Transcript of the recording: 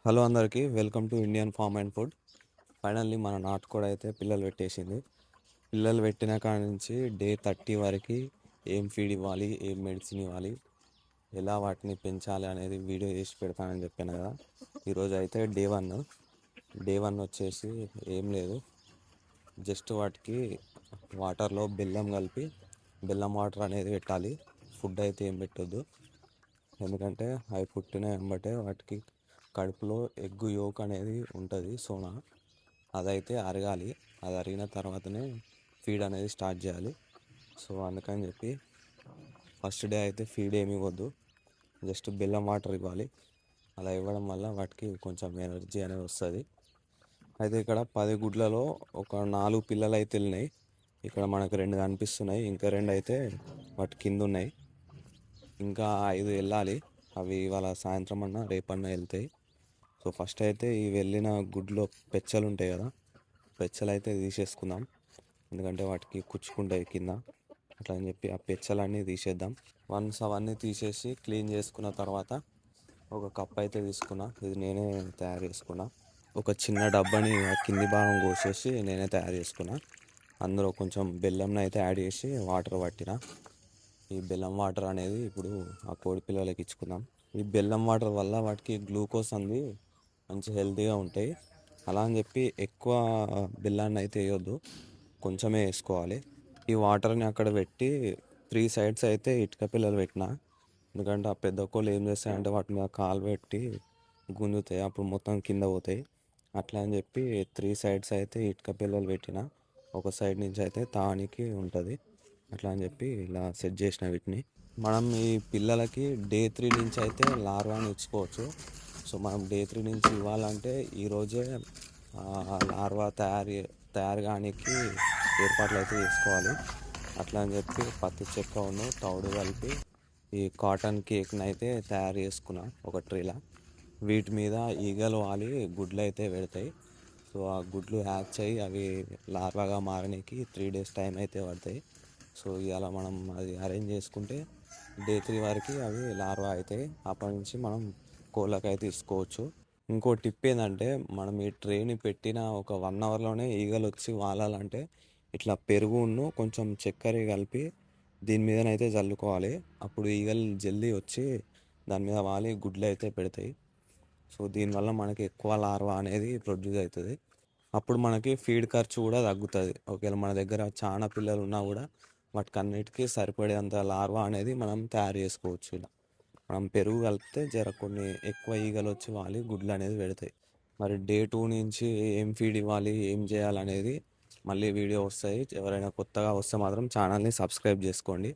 Hello అందరికీ welcome to Indian farm and food. Finally మన నాటుకోడి అయితే పిల్లలు పెట్టేసింది. పిల్లలు పెట్టిన కాడ నుంచి డే 30 వరకు ఏం ఫీడ్ ఇవ్వాలి, ఏం మెడిసిన్ ఇవ్వాలి, ఎలా వాటిని పెంచాలి అనేది వీడియో చేసి పెడతానని చెప్పాను కదా. ఈరోజు అయితే డే వన్ వచ్చేసి ఏం లేదు, జస్ట్ వాటికి వాటర్లో బెల్లం కలిపి బెల్లం వాటర్ అనేది పెట్టాలి. ఫుడ్ అయితే ఏం పెట్టొద్దు, ఎందుకంటే అవి పుట్టిన వెంబటే వాటికి కడుపులో ఎగ్గు యోక్ అనేది ఉంటుంది, సోనా. అదైతే అరగాలి. అది అరిగిన తర్వాతనే ఫీడ్ అనేది స్టార్ట్ చేయాలి. సో అందుకని చెప్పి ఫస్ట్ డే అయితే ఫీడ్ ఏమి ఇవ్వద్దు, జస్ట్ బెల్లం వాటర్ ఇవ్వాలి. అలా ఇవ్వడం వల్ల వాటికి కొంచెం ఎనర్జీ అనేది వస్తుంది. అయితే ఇక్కడ 10 గుడ్లలో ఒక 4 పిల్లలు అయితే వెళ్ళినాయి. ఇక్కడ మనకు 2 కనిపిస్తున్నాయి, ఇంకా 2 అయితే వాటి కింద ఉన్నాయి. ఇంకా 5 వెళ్ళాలి. అవి ఇవాళ సాయంత్రం అన్నా రేపన్నా వెళ్తాయి. సో ఫస్ట్ అయితే ఈ వెళ్ళిన గుడ్లో పెచ్చలు ఉంటాయి కదా, పెచ్చలు అయితే తీసేసుకుందాం, ఎందుకంటే వాటికి కుచ్చుకుంటాయి కింద. అట్లా అని చెప్పి ఆ పెచ్చలన్నీ తీసేద్దాం. వన్స్ అవన్నీ తీసేసి క్లీన్ చేసుకున్న తర్వాత ఒక కప్ అయితే తీసుకున్నా. ఇది నేనే తయారు చేసుకున్నా. ఒక చిన్న డబ్బాని ఆ కింది భాగం కోసేసి నేనే తయారు చేసుకున్నా. అందులో కొంచెం బెల్లంని అయితే యాడ్ చేసి వాటర్ పట్టిన. ఈ బెల్లం వాటర్ అనేది ఇప్పుడు ఆ కోడి పిల్లలకి ఇచ్చుకుందాం. ఈ బెల్లం వాటర్ వల్ల వాటికి గ్లూకోజ్ అంది మంచి హెల్తీగా ఉంటాయి. అలా అని చెప్పి ఎక్కువ బెల్లాన్ని అయితే వేయొద్దు, కొంచెమే వేసుకోవాలి. ఈ వాటర్ని అక్కడ పెట్టి 3 సైడ్స్ అయితే ఇటుక పిల్లలు పెట్టిన, ఎందుకంటే ఆ పెద్ద కోళ్ళు ఏం చేస్తాయంటే వాటి మీద కాలు పెట్టి గుంజుతాయి, అప్పుడు మొత్తం కింద పోతాయి. అట్లా అని చెప్పి 3 సైడ్స్ అయితే ఇటుక పిల్లలు పెట్టిన. ఒక సైడ్ నుంచి అయితే తానికి ఉంటుంది. అట్లా అని చెప్పి ఇలా సెట్ చేసిన వీటిని. మనం ఈ పిల్లలకి డే 3 నుంచి అయితే లార్వాని ఇచ్చుకోవచ్చు. సో మనం డే 3 నుంచి ఇవ్వాలంటే ఈరోజే లార్వా తయారు కానికి ఏర్పాట్లు అయితే చేసుకోవాలి. అట్లా అని చెప్పి పత్తి చెక్కను తౌడు కలిపి ఈ కాటన్ కేక్ని అయితే తయారు చేసుకున్నా ఒక ట్రేలా. వీటి మీద ఈగలు వాలి గుడ్లు అయితే పెడతాయి. సో ఆ గుడ్లు హ్యాచ్ అయ్యి అవి లార్వాగా మారడానికి 3 డేస్ టైం అయితే పడతాయి. సో ఇవాళ మనం అది అరేంజ్ చేసుకుంటే డే 3 వరకు అవి లార్వా అవుతాయి. అప్పటి నుంచి మనం కోళ్ళకైతే తీసుకోవచ్చు. ఇంకో టిప్ ఏంటంటే, మనం ఈ ట్రేని పెట్టిన ఒక 1 అవర్లోనే ఈగలు వచ్చి వాలాలంటే ఇట్లా పెరుగును కొంచెం చక్కెర కలిపి దీని మీదనైతే చల్లుకోవాలి. అప్పుడు ఈగలు జల్దీ వచ్చి దాని మీద వాలి గుడ్లు అయితే పెడతాయి. సో దీనివల్ల మనకి ఎక్కువ లార్వా అనేది ప్రొడ్యూస్ అవుతుంది. అప్పుడు మనకి ఫీడ్ ఖర్చు కూడా తగ్గుతుంది. ఒకవేళ మన దగ్గర చాలా పిల్లలు ఉన్నా కూడా వాటికి అన్నిటికీ సరిపడేంత లార్వా అనేది మనం తయారు చేసుకోవచ్చు. ఇలా మనం పెరుగు కలిపితే కొన్ని ఎక్కువ ఈగలు వచ్చి వాలి గుడ్లు అనేది పెడతాయి. మరి డే 2 నుంచి ఏం ఫీడ్ ఇవ్వాలి, ఏం చేయాలనేది మళ్ళీ వీడియో వస్తాయి. ఎవరైనా కొత్తగా వస్తే మాత్రం ఛానల్ని సబ్స్క్రైబ్ చేసుకోండి.